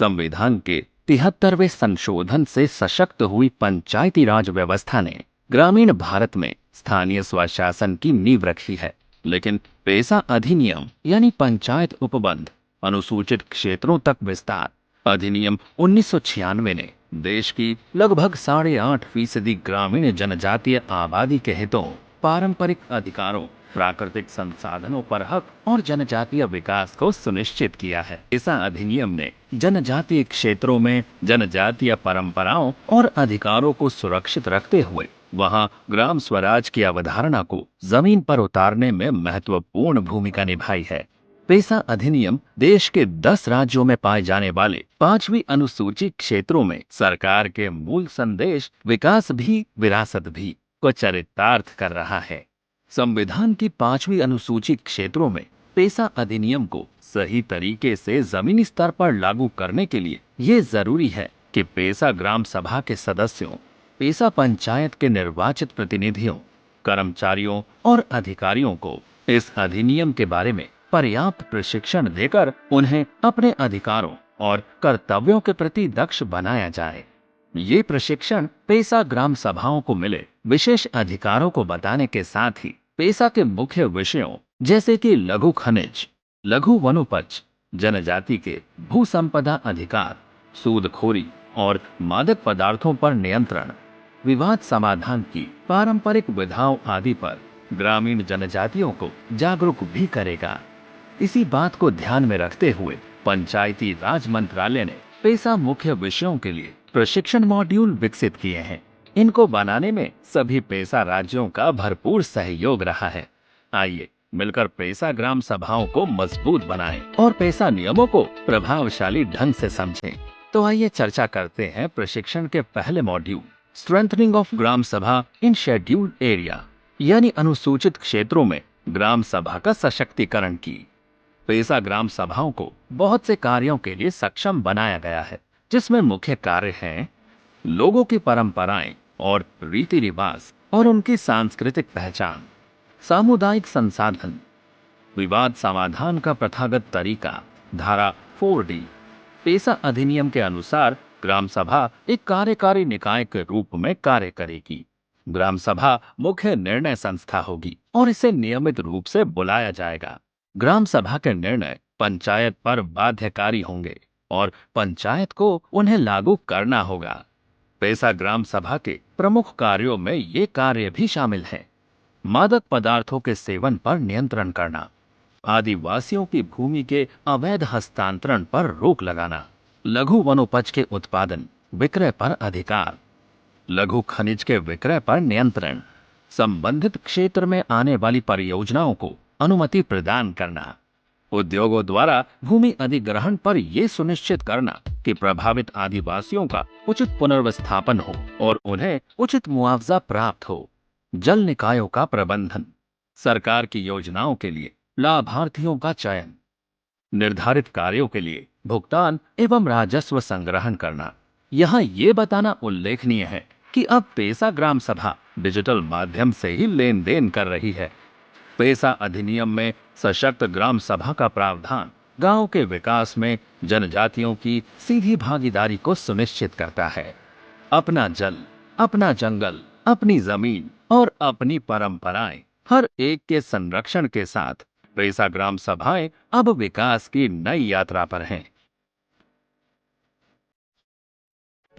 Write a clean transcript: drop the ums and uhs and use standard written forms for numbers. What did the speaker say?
संविधान के 73वें संशोधन से सशक्त हुई पंचायती राज व्यवस्था ने ग्रामीण भारत में स्थानीय स्वशासन की नींव रखी है। लेकिन पेसा अधिनियम यानी पंचायत उपबंध अनुसूचित क्षेत्रों तक विस्तार अधिनियम 1996 ने देश की लगभग 8.5% ग्रामीण जनजातीय आबादी के हितों, पारंपरिक अधिकारों, प्राकृतिक संसाधनों पर हक और जनजातीय विकास को सुनिश्चित किया है। इस अधिनियम ने जनजातीय क्षेत्रों में जनजातीय परंपराओं और अधिकारों को सुरक्षित रखते हुए वहां ग्राम स्वराज की अवधारणा को जमीन पर उतारने में महत्वपूर्ण भूमिका निभाई है। पेसा अधिनियम देश के 10 राज्यों में पाए जाने वाले 5वीं अनुसूची क्षेत्रों में सरकार के मूल संदेश विकास भी विरासत भी को चरितार्थ कर रहा है। संविधान की 5वीं अनुसूची क्षेत्रों में पेसा अधिनियम को सही तरीके से जमीनी स्तर पर लागू करने के लिए ये जरूरी है कि पेसा ग्राम सभा के सदस्यों, पेसा पंचायत के निर्वाचित प्रतिनिधियों, कर्मचारियों और अधिकारियों को इस अधिनियम के बारे में पर्याप्त प्रशिक्षण देकर उन्हें अपने अधिकारों और कर्तव्यों के प्रति दक्ष बनाया जाए। ये प्रशिक्षण पेसा ग्राम सभाओं को मिले विशेष अधिकारों को बताने के साथ ही पेसा के मुख्य विषयों जैसे कि लघु खनिज, लघु वनोपज, जनजाति के भू संपदा अधिकार, सूदखोरी और मादक पदार्थों पर नियंत्रण, विवाद समाधान की पारंपरिक विधाओं आदि पर ग्रामीण जनजातियों को जागरूक भी करेगा। इसी बात को ध्यान में रखते हुए पंचायती राज मंत्रालय ने पेसा मुख्य विषयों के लिए प्रशिक्षण मॉड्यूल विकसित किए हैं। इनको बनाने में सभी पेसा राज्यों का भरपूर सहयोग रहा है। आइए मिलकर पेसा ग्राम सभाओं को मजबूत बनाएं और पेसा नियमों को प्रभावशाली ढंग से समझें। तो आइए चर्चा करते हैं प्रशिक्षण के पहले मॉड्यूल स्ट्रेंथनिंग ऑफ ग्राम सभा इन शेड्यूल्ड एरिया यानी अनुसूचित क्षेत्रों में ग्राम सभा का सशक्तिकरण की। पेसा ग्राम सभाओं को बहुत से कार्यों के लिए सक्षम बनाया गया है, जिसमें मुख्य कार्य हैं लोगों की परंपराएं और रीति रिवाज और उनकी सांस्कृतिक पहचान, सामुदायिक संसाधन, विवाद समाधान का प्रथागत तरीका, धारा 4D। पेसा अधिनियम के अनुसार ग्राम सभा एक कार्यकारी निकाय के रूप में कार्य करेगी। ग्राम सभा मुख्य निर्णय संस्था होगी और इसे नियमित रूप से बुलाया जाएगा। ग्राम सभा के निर्णय पंचायत पर बाध्यकारी होंगे और पंचायत को उन्हें लागू करना होगा। पेसा ग्राम सभा के प्रमुख कार्यों में ये कार्य भी शामिल हैं। मादक पदार्थों के सेवन पर नियंत्रण करना, आदिवासियों की भूमि के अवैध हस्तांतरण पर रोक लगाना, लघु वनोपज के उत्पादन विक्रय पर अधिकार, लघु खनिज के विक्रय पर नियंत्रण, संबंधित क्षेत्र में आने वाली परियोजनाओं को अनुमति प्रदान करना, उद्योगों द्वारा भूमि अधिग्रहण पर यह सुनिश्चित करना कि प्रभावित आदिवासियों का उचित पुनर्विस्थापन हो और उन्हें उचित मुआवजा प्राप्त हो, जल निकायों का प्रबंधन, सरकार की योजनाओं के लिए लाभार्थियों का चयन, निर्धारित कार्यों के लिए भुगतान एवं राजस्व संग्रहण करना। यहाँ ये बताना उल्लेखनीय है कि अब पेसा ग्राम सभा डिजिटल माध्यम से ही लेन देन कर रही है। पेसा अधिनियम में सशक्त ग्राम सभा का प्रावधान गांव के विकास में जनजातियों की सीधी भागीदारी को सुनिश्चित करता है। अपना जल, अपना जंगल, अपनी जमीन और अपनी परंपराएं हर एक के संरक्षण के साथ पेसा ग्राम सभाएं अब विकास की नई यात्रा पर हैं।